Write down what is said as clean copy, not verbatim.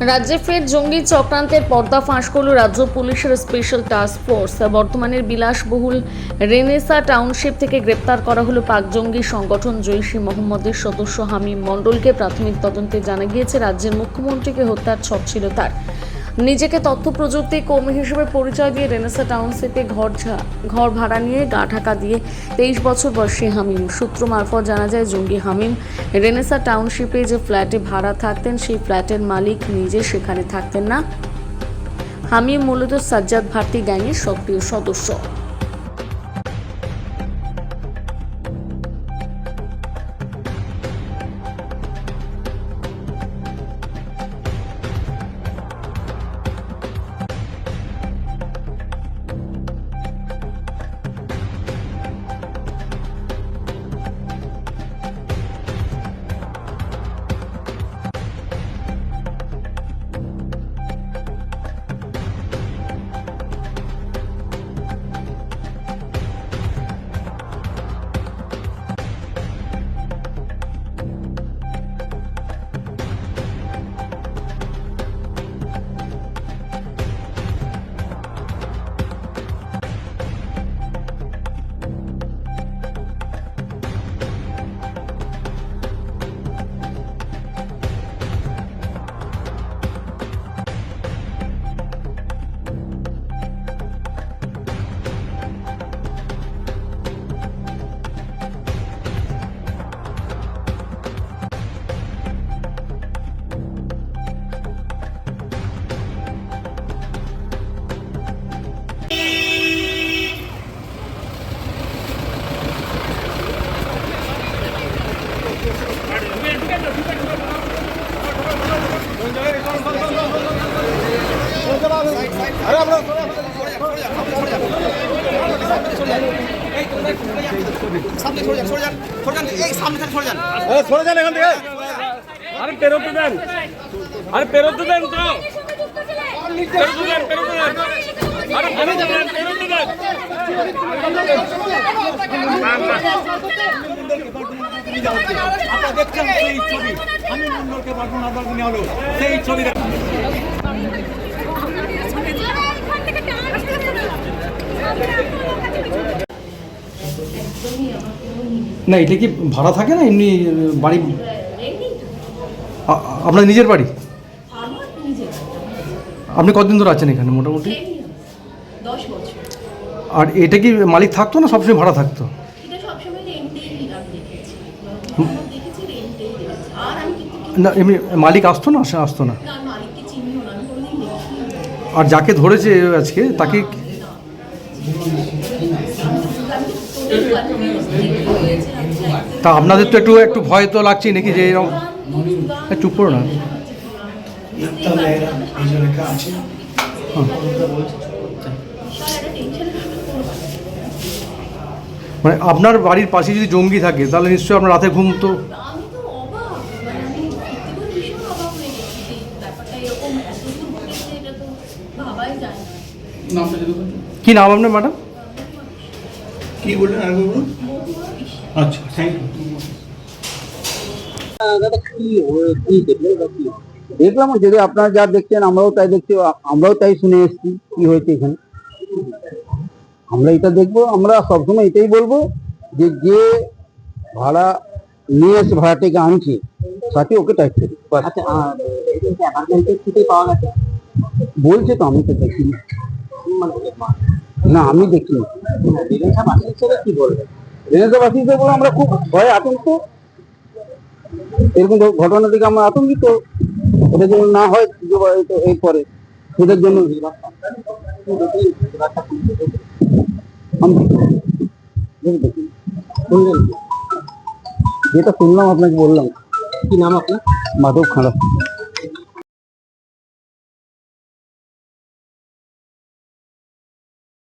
রাজ্যে ফের জঙ্গি চক্রান্তের পর্দা ফাঁস করল রাজ্য পুলিশের স্পেশাল টাস্ক ফোর্স। বর্তমানের বিলাসবহুল রেনেসা টাউনশিপ থেকে গ্রেপ্তার করা হলো পাক জঙ্গি সংগঠন জৈশ-ই মোহাম্মদের সদস্য হামিম মণ্ডলকে। প্রাথমিক তদন্তে জানা গিয়েছে রাজ্যের মুখ্যমন্ত্রীকে হত্যার ছক ছিল তার। নিজেকে তথ্য প্রযুক্তি কর্মী হিসেবে পরিচয় দিয়ে রেনেসা টাউনশিপে ঘর ভাড়া নিয়ে গা ঢাকা দিয়ে 23 বছর বয়সী হামিম। সূত্র মারফত জানা যায়, জঙ্গি হামিম রেনেসা টাউনশিপে যে ফ্ল্যাটে ভাড়া থাকতেন সেই ফ্ল্যাটের মালিক নিজে সেখানে থাকতেন না। হামিম মূলত সাজ্জাদ ভাট্টি গ্যাংয়ের সক্রিয় সদস্য। না, এটা কি ভাড়া থাকে না এমনি বাড়ি? আপনার নিজের বাড়ি? আপনি কতদিন ধরে আছেন এখানে মোটামুটি? 10 বছর। আর এটা কি মালিক থাকতো না সবসময় ভাড়া থাকতো? এটা সবসময় রেন্টেই আমি দেখেছি। দেখেছি রেন্টেই দেখেছি। আর আমি কিন্তু না, এমনি মালিক আসতো না? আসতো না? না, মালিককে চিনিও না, আমি কোনোদিন দেখিনি। আর যাকে ধরেছে আজকে তাকে তা আপনাদের তো একটু ভয় তো লাগছে নাকি যে এরকম? চুপ করো না। মানে আপনার বাড়ির পাশে যদি জঙ্গি থাকে তাহলে নিশ্চয়ই আপনার রাতে ঘুম তো? আমি তো অবাক, মানে আমি সত্যি ভীষণ অবাক হয়ে গেছি যে ব্যাপারটা এরকম এতদূর ঘটেছে, এটা তো ভাবাই যায় না। কি নাম আপনার ম্যাডাম? কি বললেন আর বলুন। আচ্ছা, থ্যাংক ইউ। দেখলাম যদি আপনারা যা দেখছেন আমরাও তাই দেখছি, আমরাও তাই শুনে এসেছি কি হয়েছে এখানে। আমরা এটা দেখবো, আমরা সবসময় এটাই বলবো যে যে ভাড়া নিয়ে এসে ভাড়াটিকে আনছে তাকে ওকে টাইট করি। পাওয়া গেছে বলছে তো, আমি তো দেখিনি। না, আমি দেখিনি। কি বলবেন রেনেসাবাসী হিসেবে আমরা খুব ভয়ে আতঙ্ক, এরকম ঘটনা থেকে আমরা আতঙ্কিত। ওদের জন্য না হয় এরপরে ওদের জন্য যেটা শুনলাম আপনাকে বললাম। কি নাম আপনার? মাধব খাঁড়া।